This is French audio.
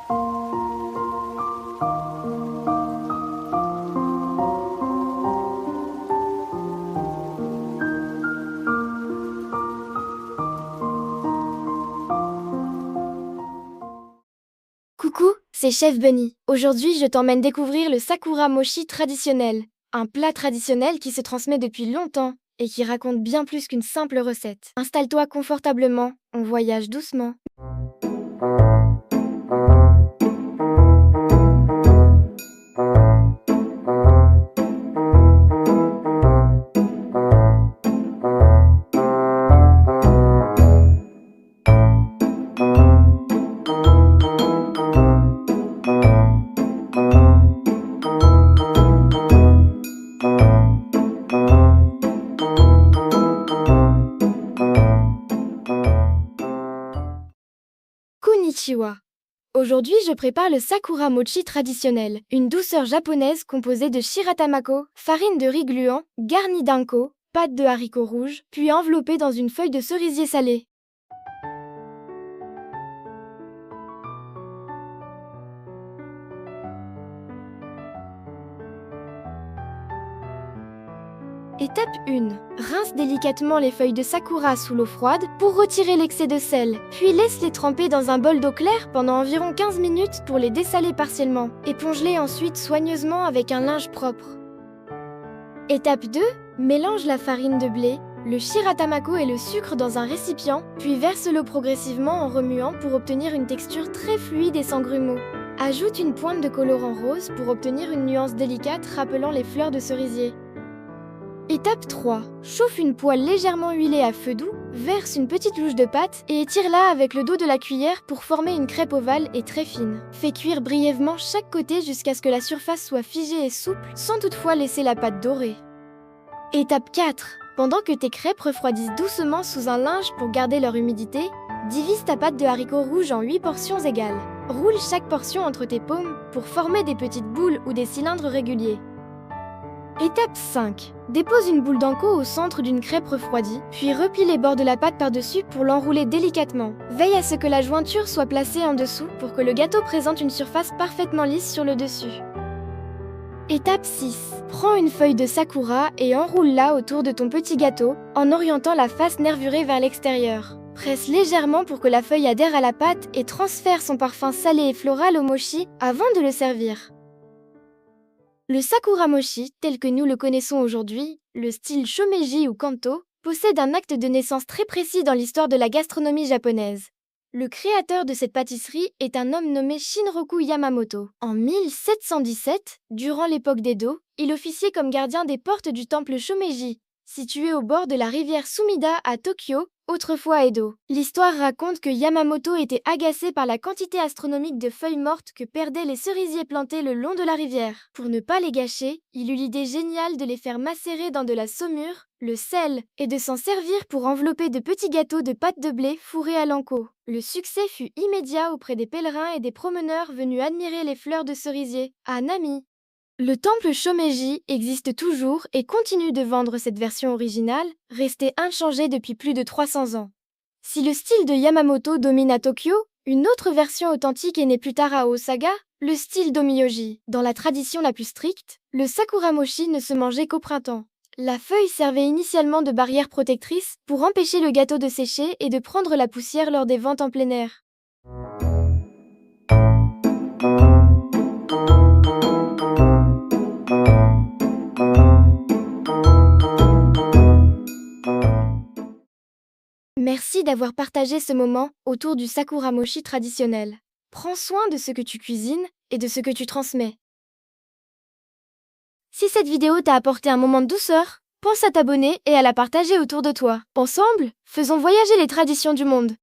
Coucou, c'est Chef Bunny. Aujourd'hui, je t'emmène découvrir le Sakura Mochi traditionnel. Un plat traditionnel qui se transmet depuis longtemps et qui raconte bien plus qu'une simple recette. Installe-toi confortablement, on voyage doucement. Konnichiwa. Aujourd'hui, je prépare le Sakura Mochi traditionnel, une douceur japonaise composée de shiratamako, farine de riz gluant, garnie d'anko, pâte de haricots rouges, puis enveloppée dans une feuille de cerisier salé. Étape 1. Rince délicatement les feuilles de sakura sous l'eau froide pour retirer l'excès de sel, puis laisse-les tremper dans un bol d'eau claire pendant environ 15 minutes pour les dessaler partiellement. Éponge-les ensuite soigneusement avec un linge propre. Étape 2. Mélange la farine de blé, le shiratamako et le sucre dans un récipient, puis verse l'eau progressivement en remuant pour obtenir une texture très fluide et sans grumeaux. Ajoute une pointe de colorant rose pour obtenir une nuance délicate rappelant les fleurs de cerisier. Étape 3. Chauffe une poêle légèrement huilée à feu doux, verse une petite louche de pâte et étire-la avec le dos de la cuillère pour former une crêpe ovale et très fine. Fais cuire brièvement chaque côté jusqu'à ce que la surface soit figée et souple, sans toutefois laisser la pâte dorée. Étape 4. Pendant que tes crêpes refroidissent doucement sous un linge pour garder leur humidité, divise ta pâte de haricots rouges en 8 portions égales. Roule chaque portion entre tes paumes pour former des petites boules ou des cylindres réguliers. Étape 5. Dépose une boule d'anko au centre d'une crêpe refroidie, puis replie les bords de la pâte par-dessus pour l'enrouler délicatement. Veille à ce que la jointure soit placée en dessous pour que le gâteau présente une surface parfaitement lisse sur le dessus. Étape 6. Prends une feuille de sakura et enroule-la autour de ton petit gâteau en orientant la face nervurée vers l'extérieur. Presse légèrement pour que la feuille adhère à la pâte et transfère son parfum salé et floral au mochi avant de le servir. Le Sakura Mochi, tel que nous le connaissons aujourd'hui, le style Shomeji ou Kanto, possède un acte de naissance très précis dans l'histoire de la gastronomie japonaise. Le créateur de cette pâtisserie est un homme nommé Shinroku Yamamoto. En 1717, durant l'époque d'Edo, il officiait comme gardien des portes du temple Shomeji, situé au bord de la rivière Sumida à Tokyo, autrefois Edo. L'histoire raconte que Yamamoto était agacé par la quantité astronomique de feuilles mortes que perdaient les cerisiers plantés le long de la rivière. Pour ne pas les gâcher, il eut l'idée géniale de les faire macérer dans de la saumure, le sel, et de s'en servir pour envelopper de petits gâteaux de pâte de blé fourrés à l'anko. Le succès fut immédiat auprès des pèlerins et des promeneurs venus admirer les fleurs de cerisier à Nami. Le temple Shomeji existe toujours et continue de vendre cette version originale, restée inchangée depuis plus de 300 ans. Si le style de Yamamoto domine à Tokyo, une autre version authentique est née plus tard à Osaka, le style Domiyoji. Dans la tradition la plus stricte, le Sakura Mochi ne se mangeait qu'au printemps. La feuille servait initialement de barrière protectrice pour empêcher le gâteau de sécher et de prendre la poussière lors des ventes en plein air. Merci d'avoir partagé ce moment autour du Sakura Mochi traditionnel. Prends soin de ce que tu cuisines et de ce que tu transmets. Si cette vidéo t'a apporté un moment de douceur, pense à t'abonner et à la partager autour de toi. Ensemble, faisons voyager les traditions du monde.